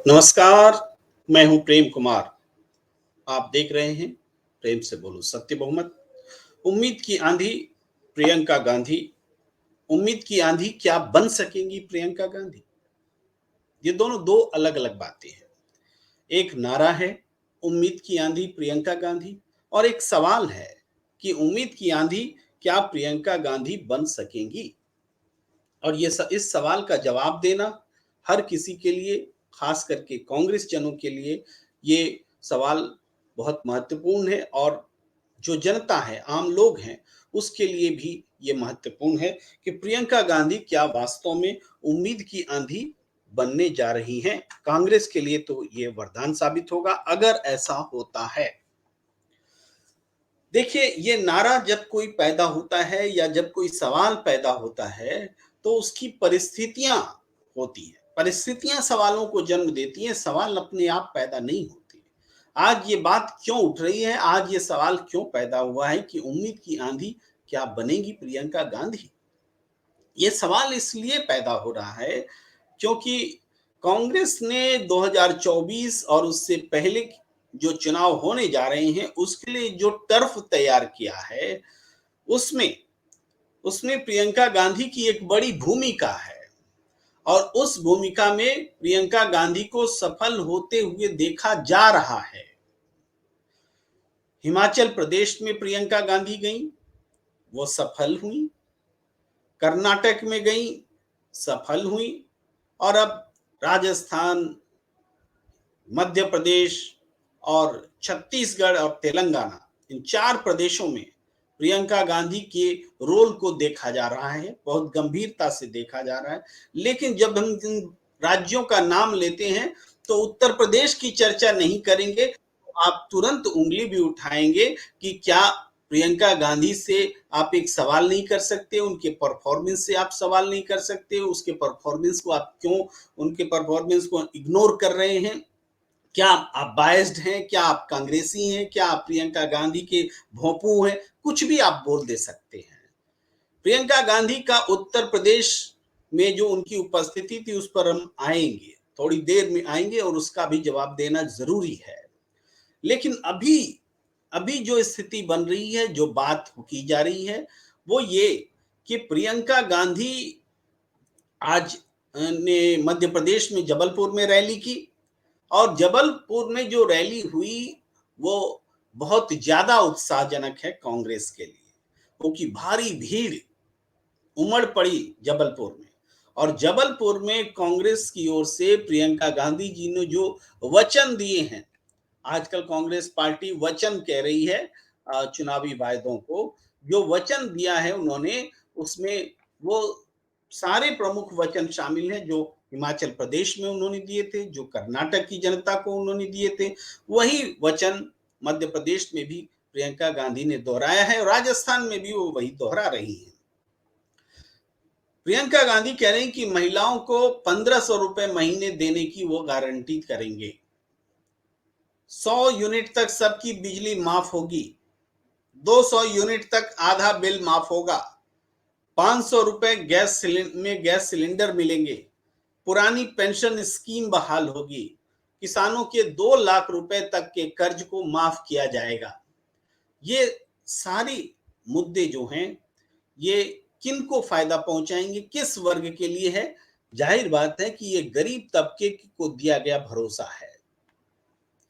नमस्कार, मैं हूं प्रेम कुमार। आप देख रहे हैं प्रेम से बोलो सत्य बहुमत। उम्मीद की आंधी प्रियंका गांधी। उम्मीद की आंधी क्या बन सकेंगी प्रियंका गांधी? ये दोनों दो अलग-अलग बातें हैं। एक नारा है उम्मीद की आंधी प्रियंका गांधी और एक सवाल है कि उम्मीद की आंधी क्या प्रियंका गांधी बन सकेंगी? और इस सवाल का जवाब देना हर किसी के लिए, खास करके कांग्रेस जनों के लिए ये सवाल बहुत महत्वपूर्ण है और जो जनता है, आम लोग हैं, उसके लिए भी ये महत्वपूर्ण है कि प्रियंका गांधी क्या वास्तव में उम्मीद की आंधी बनने जा रही हैं। कांग्रेस के लिए तो ये वरदान साबित होगा अगर ऐसा होता है। देखिए, ये नारा जब कोई पैदा होता है या जब कोई सवाल पैदा होता है, तो उसकी परिस्थितियाँ होती हैं। परिस्थितियाँ सवालों को जन्म देती हैं, सवाल अपने आप पैदा नहीं होते। आज ये बात क्यों उठ रही है? आज ये सवाल क्यों पैदा हुआ है कि उम्मीद की आंधी क्या बनेगी प्रियंका गांधी? ये सवाल इसलिए पैदा हो रहा है क्योंकि कांग्रेस ने 2024 और उससे पहले जो चुनाव होने जा रहे हैं उसके लिए जो टर्फ तैयार किया है उसमें उसमें प्रियंका गांधी की एक बड़ी भूमिका है और उस भूमिका में प्रियंका गांधी को सफल होते हुए देखा जा रहा है। हिमाचल प्रदेश में प्रियंका गांधी गई, वो सफल हुई। कर्नाटक में गई, सफल हुई। और अब राजस्थान, मध्य प्रदेश और छत्तीसगढ़ और तेलंगाना, इन 4 प्रदेशों में प्रियंका गांधी के रोल को देखा जा रहा है, बहुत गंभीरता से देखा जा रहा है। लेकिन जब हम इन राज्यों का नाम लेते हैं तो उत्तर प्रदेश की चर्चा नहीं करेंगे, तो आप तुरंत उँगली भी उठाएंगे कि क्या प्रियंका गांधी से आप एक सवाल नहीं कर सकते, उनके परफॉर्मेंस से आप सवाल नहीं कर सकते, उसके परफॉर्मेंस को आप क्यों उनके परफॉर्मेंस को इग्नोर कर रहे हैं? क्या आप बायस्ड हैं? क्या आप कांग्रेसी हैं? क्या आप प्रियंका गांधी के भोंपू हैं? कुछ भी आप बोल दे सकते हैं। प्रियंका गांधी का उत्तर प्रदेश में जो उनकी उपस्थिति थी उस पर हम आएंगे, थोड़ी देर में आएंगे और उसका भी जवाब देना जरूरी है। लेकिन अभी अभी जो स्थिति बन रही है, जो बात की जा रही है, वो ये कि प्रियंका गांधी आज ने मध्य प्रदेश में जबलपुर में रैली की और जबलपुर में जो रैली हुई वो बहुत ज्यादा उत्साहजनक है कांग्रेस के लिए, क्योंकि भारी भीड़ उमड़ पड़ी जबलपुर में। और जबलपुर में कांग्रेस की ओर से प्रियंका गांधी जी ने जो वचन दिए हैं, आजकल कांग्रेस पार्टी वचन कह रही है चुनावी वायदों को, जो वचन दिया है उन्होंने, उसमें वो सारे प्रमुख वचन शामिल हैं जो हिमाचल प्रदेश में उन्होंने दिए थे, जो कर्नाटक की जनता को उन्होंने दिए थे, वही वचन मध्य प्रदेश में भी प्रियंका गांधी ने दोहराया है और राजस्थान में भी वो वही दोहरा रही है। प्रियंका गांधी कह रही कि महिलाओं को 1500 रुपए महीने देने की वो गारंटी करेंगे। 100 यूनिट तक सबकी बिजली माफ होगी, 200 यूनिट तक आधा बिल माफ होगा, 500 रुपए गैस सिलेंडर मिलेंगे, पुरानी पेंशन स्कीम बहाल होगी, किसानों के 2 लाख रुपए तक के कर्ज को माफ किया जाएगा। ये सारी मुद्दे जो हैं, ये किनको फायदा पहुंचाएंगे, किस वर्ग के लिए है? जाहिर बात है कि ये गरीब तबके को दिया गया भरोसा है।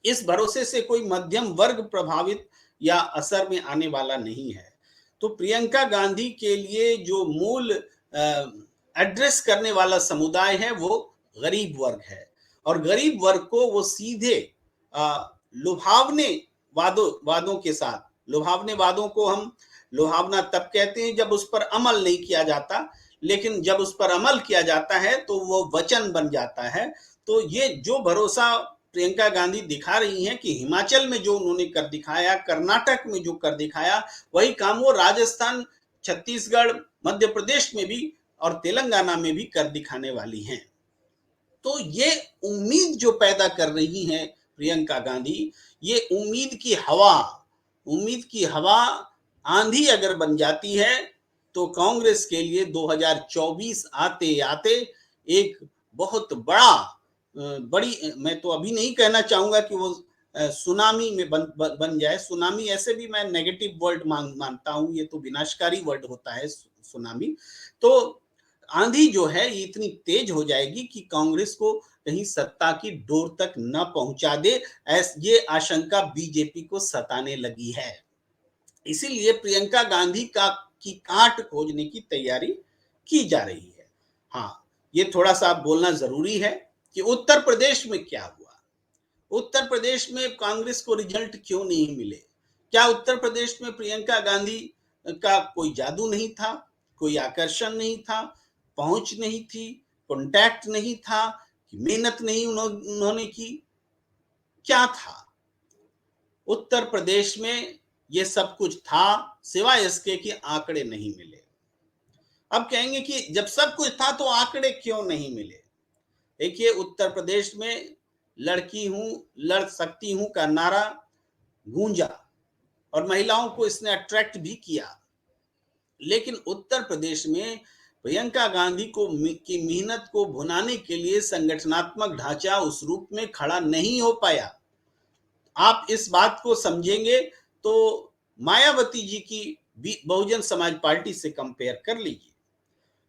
इस भरोसे से कोई मध्यम वर्ग प्रभावित या असर में आने वाला नहीं है। तो प्रियंका गांधी के लिए जो मूल एड्रेस करने वाला समुदाय है वो गरीब वर्ग है और गरीब वर्ग को वो सीधे लुभावने वादों के साथ, लुभावने वादों को हम लुभावना तब कहते हैं जब उस पर अमल नहीं किया जाता, लेकिन जब उस पर अमल किया जाता है तो वो वचन बन जाता है। तो ये जो भरोसा प्रियंका गांधी दिखा रही हैं कि हिमाचल में जो उन्होंने कर दिखाया, कर्नाटक में जो कर दिखाया, वही काम वो राजस्थान, छत्तीसगढ़, मध्य प्रदेश में भी और तेलंगाना में भी कर दिखाने वाली हैं। तो ये उम्मीद जो पैदा कर रही हैं प्रियंका गांधी, ये उम्मीद की हवा आंधी अगर बन जाती है तो कांग्रेस के लिए 2024 आते आते एक बहुत बड़ा बड़ी, मैं तो अभी नहीं कहना चाहूंगा कि वो सुनामी में बन जाए। सुनामी ऐसे भी मैं नेगेटिव वर्ड मानता हूं, ये तो विनाशकारी वर्ड होता है सुनामी। तो आंधी जो है ये इतनी तेज हो जाएगी कि कांग्रेस को कहीं सत्ता की डोर तक न पहुंचा दे, ये आशंका बीजेपी को सताने लगी है। इसीलिए प्रियंका गांधी की काट खोजने की तैयारी की जा रही है। हाँ, ये थोड़ा सा बोलना जरूरी है कि उत्तर प्रदेश में क्या हुआ। उत्तर प्रदेश में कांग्रेस को रिजल्ट क्यों नहीं मिले? क्या उत्तर प्रदेश में प्रियंका गांधी का कोई जादू नहीं था, कोई आकर्षण नहीं था, पहुंच नहीं थी, कॉन्टैक्ट नहीं था, मेहनत नहीं उन्होंने की? क्या था? उत्तर प्रदेश में ये सब कुछ था, सिवाय इसके कि आंकड़े नहीं मिले। अब कहेंगे कि जब सब कुछ था तो आंकड़े क्यों नहीं मिले? देखिए, उत्तर प्रदेश में लड़की हूं, लड़ सकती हूं का नारा गूंजा और महिलाओं को इसने अट्रैक्ट भी किया। लेकिन उत्तर प्रदेश में प्रियंका गांधी की मेहनत को भुनाने के लिए संगठनात्मक ढांचा उस रूप में खड़ा नहीं हो पाया। आप इस बात को समझेंगे तो मायावती जी की बहुजन समाज पार्टी से कंपेयर कर लीजिए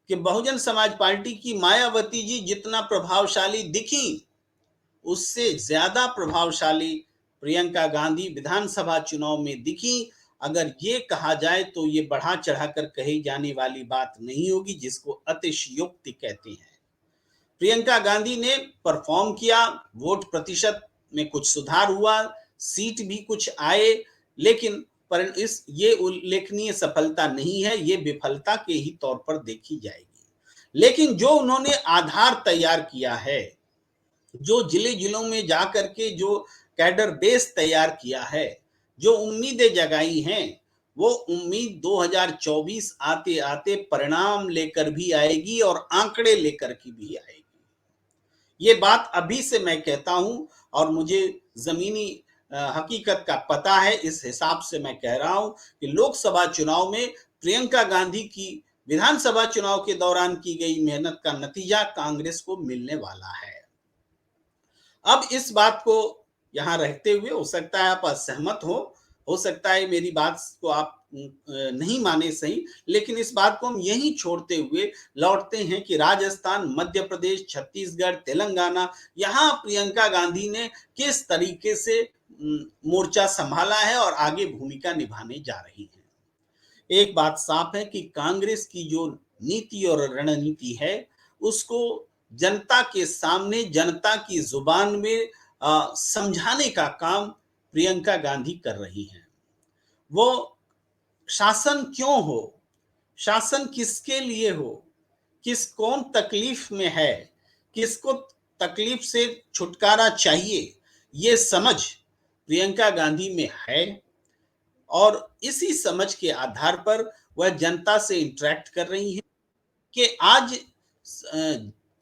कि बहुजन समाज पार्टी की मायावती जी जितना प्रभावशाली दिखी, उससे ज्यादा प्रभावशाली प्रियंका गांधी विधानसभा चुनाव में दिखी। अगर ये कहा जाए तो ये बढ़ा चढ़ाकर कही जाने वाली बात नहीं होगी, जिसको अतिशयोक्ति कहते हैं। प्रियंका गांधी ने परफॉर्म किया, वोट प्रतिशत में कुछ सुधार हुआ, सीट भी कुछ आए, लेकिन ये उल्लेखनीय सफलता नहीं है, ये विफलता के ही तौर पर देखी जाएगी। लेकिन जो उन्होंने आधार तैयार किया है, जो जिलों में जाकर के जो कैडर बेस तैयार किया है, जो उम्मीदें जगाई हैं, वो उम्मीद 2024 आते आते परिणाम लेकर भी आएगी और आंकड़े लेकर की भी आएगी। ये बात अभी से मैं कहता हूं और मुझे जमीनी हकीकत का पता है, इस हिसाब से मैं कह रहा हूं कि लोकसभा चुनाव में प्रियंका गांधी की विधानसभा चुनाव के दौरान की गई मेहनत का नतीजा कांग्रेस को मिलने वाला है। अब इस बात को यहां रहते हुए, हो सकता है आप असहमत हो सकता है मेरी बात को आप नहीं माने सही, लेकिन इस बात को हम यहीं छोड़ते हुए लौटते हैं कि राजस्थान, मध्य प्रदेश, छत्तीसगढ़, तेलंगाना, यहां प्रियंका गांधी ने किस तरीके से मोर्चा संभाला है और आगे भूमिका निभाने जा रही है। एक बात साफ है कि कांग्रेस की जो नीति और रणनीति है, उसको जनता के सामने, जनता की जुबान में समझाने का काम प्रियंका गांधी कर रही हैं। वो शासन क्यों हो, शासन किसके लिए हो, कौन तकलीफ में है, किसको तकलीफ से छुटकारा चाहिए, ये समझ प्रियंका गांधी में है और इसी समझ के आधार पर वह जनता से इंटरेक्ट कर रही है। कि आज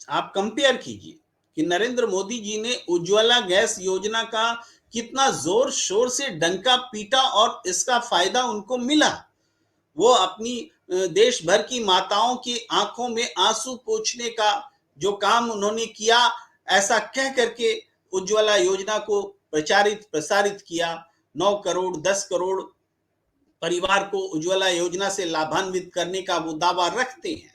आप कंपेयर कीजिए कि नरेंद्र मोदी जी ने उज्ज्वला गैस योजना का कितना जोर शोर से डंका पीटा और इसका फायदा उनको मिला। वो अपनी देश भर की माताओं की आंखों में आंसू पोंछने का जो काम उन्होंने किया, ऐसा कह करके उज्ज्वला योजना को प्रसारित किया। 9 करोड़ 10 करोड़ परिवार को उज्ज्वला योजना से लाभान्वित करने का वो दावा रखते हैं,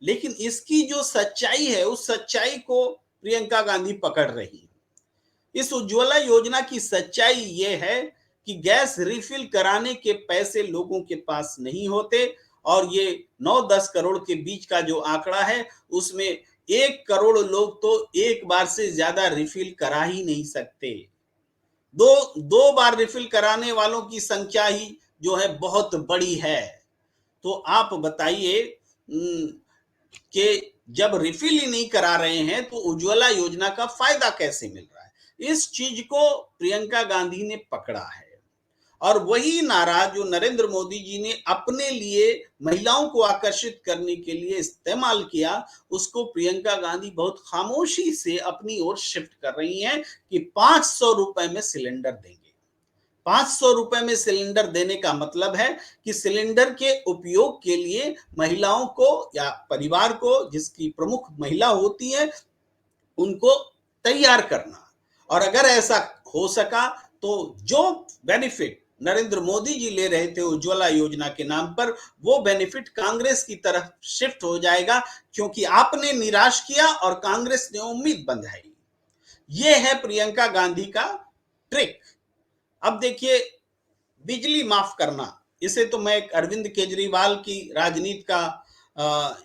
लेकिन इसकी जो सच्चाई है, उस सच्चाई को प्रियंका गांधी पकड़ रही है। इस उज्ज्वला योजना की सच्चाई ये है कि गैस रिफिल कराने के पैसे लोगों के पास नहीं होते और ये 9-10 करोड़ के बीच का जो आंकड़ा है, उसमें 1 करोड़ लोग तो एक बार से ज्यादा रिफिल करा ही नहीं सकते। दो बार रिफिल कराने वालों की संख्या ही जो है बहुत बड़ी है। तो आप बताइए कि जब रिफिल ही नहीं करा रहे हैं तो उज्ज्वला योजना का फायदा कैसे मिल रहा है? इस चीज को प्रियंका गांधी ने पकड़ा है और वही नारा जो नरेंद्र मोदी जी ने अपने लिए महिलाओं को आकर्षित करने के लिए इस्तेमाल किया, उसको प्रियंका गांधी बहुत खामोशी से अपनी ओर शिफ्ट कर रही हैं कि 500 रुपए में सिलेंडर देंगे। 500 रुपए में सिलेंडर देने का मतलब है कि सिलेंडर के उपयोग के लिए महिलाओं को या परिवार को, जिसकी प्रमुख महिला होती है, उनको तैयार करना। और अगर ऐसा हो सका तो जो बेनिफिट नरेंद्र मोदी जी ले रहे थे उज्ज्वला योजना के नाम पर, वो बेनिफिट कांग्रेस की तरफ शिफ्ट हो जाएगा, क्योंकि आपने निराश किया और कांग्रेस ने उम्मीद बंधाई। ये है प्रियंका गांधी का ट्रिक। अब देखिए, बिजली माफ करना, इसे तो मैं अरविंद केजरीवाल की राजनीति का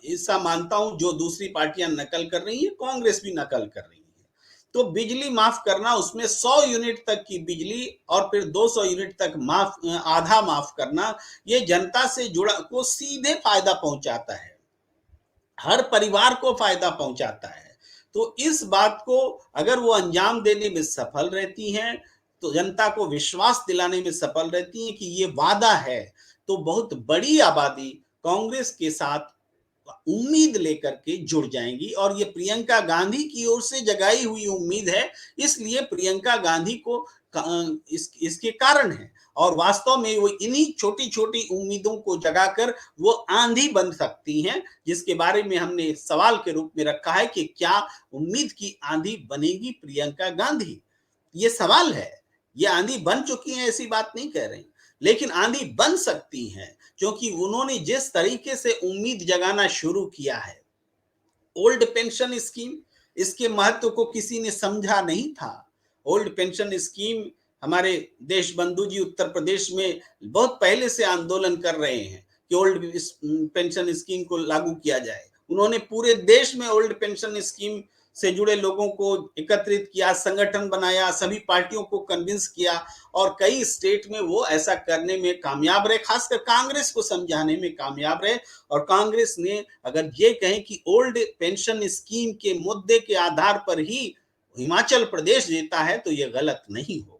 हिस्सा मानता हूं, जो दूसरी पार्टियां नकल कर रही है, कांग्रेस भी नकल कर रही है। तो बिजली माफ करना, उसमें 100 यूनिट तक की बिजली और फिर 200 यूनिट तक माफ, आधा माफ करना, ये जनता से जुड़ा को सीधे फायदा पहुंचाता है, हर परिवार को फायदा पहुंचाता है। तो इस बात को अगर वो अंजाम देने में सफल रहती हैं, तो जनता को विश्वास दिलाने में सफल रहती हैं कि ये वादा है, तो बहुत बड़ी आबादी कांग्रेस के साथ उम्मीद लेकर के जुड़ जाएंगी। और ये प्रियंका गांधी की ओर से जगाई हुई उम्मीद है, इसलिए प्रियंका गांधी को इसके कारण है। और वास्तव में वो इन्हीं छोटी छोटी उम्मीदों को जगाकर वो आंधी बन सकती हैं, जिसके बारे में हमने सवाल के रूप में रखा है कि क्या उम्मीद की आंधी बनेगी प्रियंका गांधी। ये सवाल है। ये आंधी बन चुकी है, ऐसी बात नहीं कह रही, लेकिन आंधी बन सकती है, क्योंकि उन्होंने जिस तरीके से उम्मीद जगाना शुरू किया है। ओल्ड पेंशन स्कीम, इसके महत्व को किसी ने समझा नहीं था। ओल्ड पेंशन स्कीम, हमारे देश बंधु जी उत्तर प्रदेश में बहुत पहले से आंदोलन कर रहे हैं कि ओल्ड पेंशन स्कीम को लागू किया जाए। उन्होंने पूरे देश में ओल्ड पेंशन स्कीम से जुड़े लोगों को एकत्रित किया, संगठन बनाया, सभी पार्टियों को कन्विंस किया, और कई स्टेट में वो ऐसा करने में कामयाब रहे, खासकर कांग्रेस को समझाने में कामयाब रहे। और कांग्रेस ने अगर ये कहें कि ओल्ड पेंशन स्कीम के मुद्दे के आधार पर ही हिमाचल प्रदेश जीता है, तो ये गलत नहीं होगा।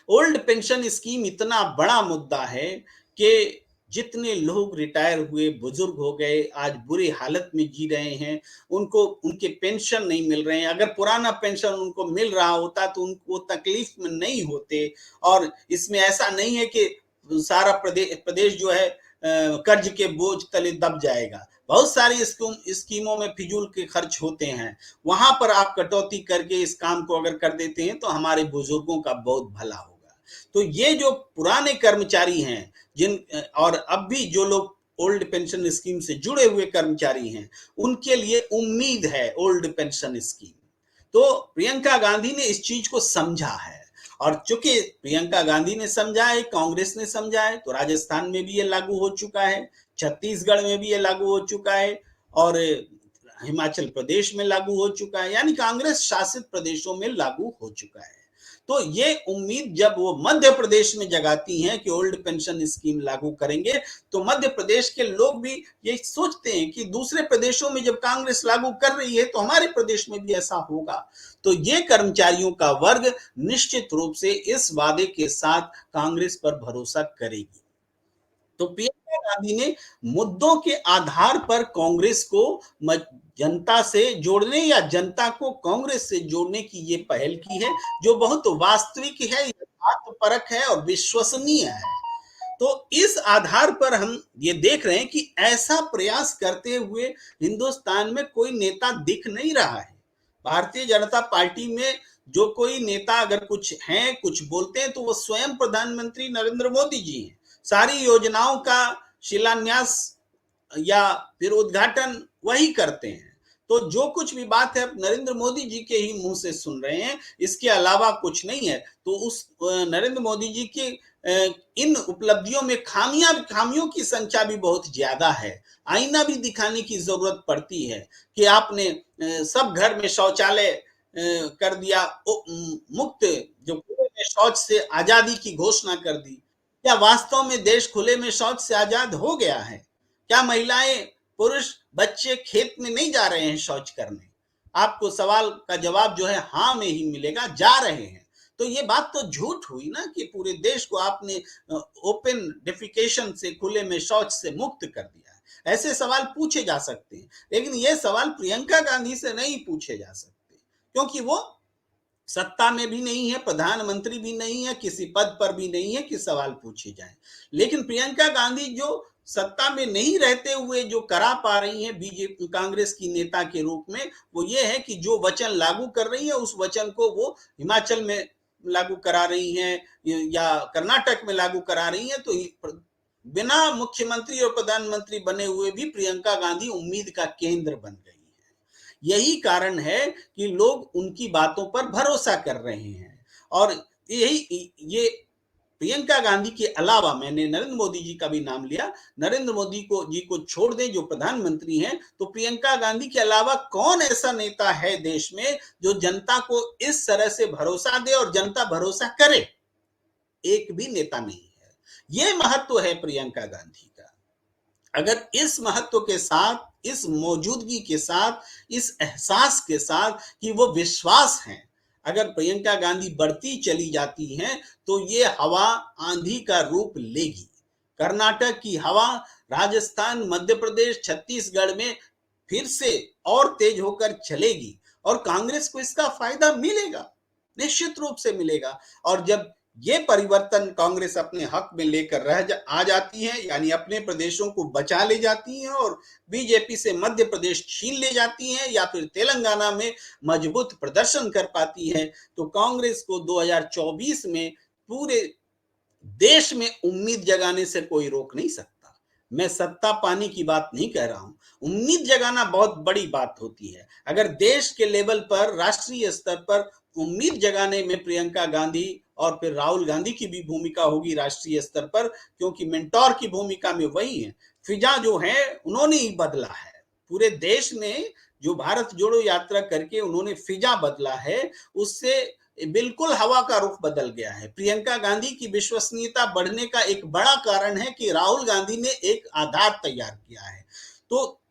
ओल्ड पेंशन स्कीम इतना बड़ा मुद्दा है कि जितने लोग रिटायर हुए, बुजुर्ग हो गए, आज बुरी हालत में जी रहे हैं, उनको उनके पेंशन नहीं मिल रहे हैं। अगर पुराना पेंशन उनको मिल रहा होता तो उनको तकलीफ में नहीं होते। और इसमें ऐसा नहीं है कि सारा प्रदेश जो है कर्ज के बोझ तले दब जाएगा। बहुत सारी स्कीमों में फिजूल के खर्च होते हैं, वहां पर आप कटौती करके इस काम को अगर कर देते हैं तो हमारे बुजुर्गों का बहुत भला होगा। तो ये जो पुराने कर्मचारी हैं, जिन और अब भी जो लोग ओल्ड पेंशन स्कीम से जुड़े हुए कर्मचारी हैं, उनके लिए उम्मीद है ओल्ड पेंशन स्कीम। तो प्रियंका गांधी ने इस चीज को समझा है, और चूंकि प्रियंका गांधी ने समझा है, कांग्रेस ने समझा है, तो राजस्थान में भी ये लागू हो चुका है, छत्तीसगढ़ में भी ये लागू हो चुका है, और हिमाचल प्रदेश में लागू हो चुका है, यानी कांग्रेस शासित प्रदेशों में लागू हो चुका है। तो ये उम्मीद जब वो मध्य प्रदेश में जगाती हैं कि ओल्ड पेंशन स्कीम लागू करेंगे, तो मध्य प्रदेश के लोग भी ये सोचते हैं कि दूसरे प्रदेशों में जब कांग्रेस लागू कर रही है तो हमारे प्रदेश में भी ऐसा होगा। तो ये कर्मचारियों का वर्ग निश्चित रूप से इस वादे के साथ कांग्रेस पर भरोसा करेगी। तो प्रियंका गांधी ने मुद्दों के आधार पर कांग्रेस को जनता से जोड़ने या जनता को कांग्रेस से जोड़ने की ये पहल की है, जो बहुत वास्तविक है, यथार्थपरक है और विश्वसनीय है। तो इस आधार पर हम ये देख रहे हैं कि ऐसा प्रयास करते हुए हिंदुस्तान में कोई नेता दिख नहीं रहा है। भारतीय जनता पार्टी में जो कोई नेता अगर कुछ हैं, कुछ बोलते हैं, तो वो स्वयं प्रधानमंत्री नरेंद्र मोदी जी हैं। सारी योजनाओं का शिलान्यास या फिर उद्घाटन वही करते हैं। तो जो कुछ भी बात है नरेंद्र मोदी जी के ही मुंह से सुन रहे हैं, इसके अलावा कुछ नहीं है। तो उस नरेंद्र मोदी जी के इन उपलब्धियों में खामियों की संख्या भी बहुत ज्यादा है। आईना भी दिखाने की जरूरत पड़ती है कि आपने सब घर में शौचालय कर दिया, मुक्त, जो खुले में शौच से आजादी की घोषणा कर दी। क्या वास्तव में देश खुले में शौच से आजाद हो गया है? क्या महिलाएं, पुरुष, बच्चे खेत में नहीं जा रहे हैं शौच करने? आपको सवाल का जवाब जो है हाँ में ही मिलेगा, जा रहे हैं। तो ये बात तो झूठ हुई ना कि पूरे देश को आपने ओपन डेफिकेशन से, खुले में शौच से मुक्त कर दिया है। ऐसे सवाल पूछे जा सकते हैं, लेकिन ये सवाल प्रियंका गांधी से नहीं पूछे जा सकते, क्योंकि वो सत्ता में भी नहीं है, प्रधानमंत्री भी नहीं है, किसी पद पर भी नहीं है कि सवाल पूछे जाए। लेकिन प्रियंका गांधी जो सत्ता में नहीं रहते हुए जो करा पा रही हैं बीजेपी कांग्रेस की नेता के रूप में, वो ये है कि जो वचन लागू कर रही है उस वचन को वो हिमाचल में लागू करा रही हैं या कर्नाटक में लागू करा रही हैं। तो बिना मुख्यमंत्री और प्रधानमंत्री बने हुए भी प्रियंका गांधी उम्मीद का केंद्र बन गई है। यही कारण है कि लोग उनकी बातों पर भरोसा कर रहे हैं। और यही ये प्रियंका गांधी के अलावा, मैंने नरेंद्र मोदी जी का भी नाम लिया, नरेंद्र मोदी जी को छोड़ दें जो प्रधानमंत्री हैं, तो प्रियंका गांधी के अलावा कौन ऐसा नेता है देश में जो जनता को इस तरह से भरोसा दे और जनता भरोसा करे? एक भी नेता नहीं है। ये महत्व है प्रियंका गांधी का। अगर इस महत्व के साथ, इस मौजूदगी के साथ, इस एहसास के साथ कि वो विश्वास है, अगर प्रियंका गांधी बढ़ती चली जाती हैं तो ये हवा आंधी का रूप लेगी। कर्नाटक की हवा राजस्थान, मध्य प्रदेश, छत्तीसगढ़ में फिर से और तेज होकर चलेगी और कांग्रेस को इसका फायदा मिलेगा, निश्चित रूप से मिलेगा। और जब ये परिवर्तन कांग्रेस अपने हक में लेकर आ जाती है, यानी अपने प्रदेशों को बचा ले जाती है और बीजेपी से मध्य प्रदेश छीन ले जाती है या फिर तेलंगाना में मजबूत प्रदर्शन कर पाती है, तो कांग्रेस को 2024 में पूरे देश में उम्मीद जगाने से कोई रोक नहीं सकता। मैं सत्ता पाने की बात नहीं कह रहा हूं, उम्मीद जगाना बहुत बड़ी बात होती है। अगर देश के लेवल पर, राष्ट्रीय स्तर पर उम्मीद जगाने में प्रियंका गांधी और फिर राहुल गांधी की भी भूमिका होगी राष्ट्रीय स्तर पर, क्योंकि मेंटोर की भूमिका में वही है। फिजा जो है उन्होंने ही बदला है पूरे देश में, जो भारत जोड़ो यात्रा करके उन्होंने फिजा बदला है, उससे बिल्कुल हवा का रुख बदल गया है। प्रियंका गांधी की विश्वसनीयता बढ़ने का एक बड़ा कारण है कि राहुल गांधी ने एक आधार तैयार किया है। तो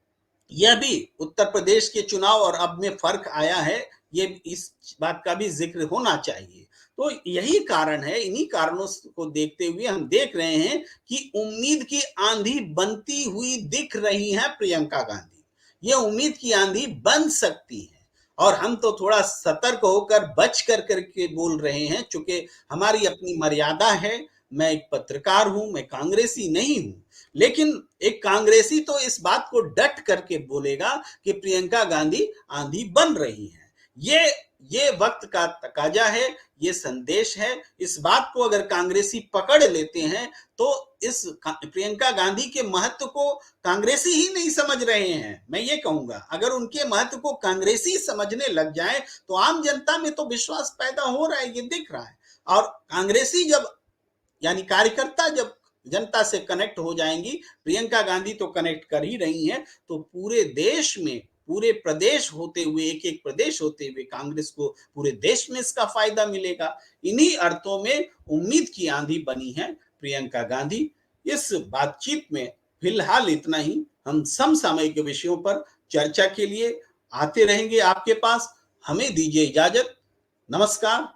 यह भी उत्तर प्रदेश के चुनाव और अब में फर्क आया है, ये इस बात का भी जिक्र होना चाहिए। तो यही कारण है, इन्हीं कारणों को देखते हुए हम देख रहे हैं कि उम्मीद की आंधी बनती हुई दिख रही है प्रियंका गांधी। ये उम्मीद की आंधी बन सकती है और हम तो थोड़ा सतर्क होकर बच कर करके बोल रहे हैं, चूंकि हमारी अपनी मर्यादा है। मैं एक पत्रकार हूं, मैं कांग्रेसी नहीं हूं, लेकिन एक कांग्रेसी तो इस बात को डट करके बोलेगा कि प्रियंका गांधी आंधी बन रही है। ये वक्त का तकाजा है, ये संदेश है। इस बात को अगर कांग्रेसी पकड़ लेते हैं तो इस प्रियंका गांधी के महत्व को कांग्रेसी ही नहीं समझ रहे हैं। मैं ये कहूंगा, अगर उनके महत्व को कांग्रेसी समझने लग जाए तो आम जनता में तो विश्वास पैदा हो रहा है, ये दिख रहा है। और कांग्रेसी जब, यानी कार्यकर्ता जब जनता से कनेक्ट हो जाएंगी, प्रियंका गांधी तो कनेक्ट कर ही रही हैं, तो पूरे देश में, पूरे प्रदेश होते हुए, एक एक प्रदेश होते हुए कांग्रेस को पूरे देश में इसका फायदा मिलेगा। इन्हीं अर्थों में उम्मीद की आंधी बनी है प्रियंका गांधी। इस बातचीत में फिलहाल इतना ही। हम समसामयिक विषयों पर चर्चा के लिए आते रहेंगे आपके पास। हमें दीजिए इजाजत। नमस्कार।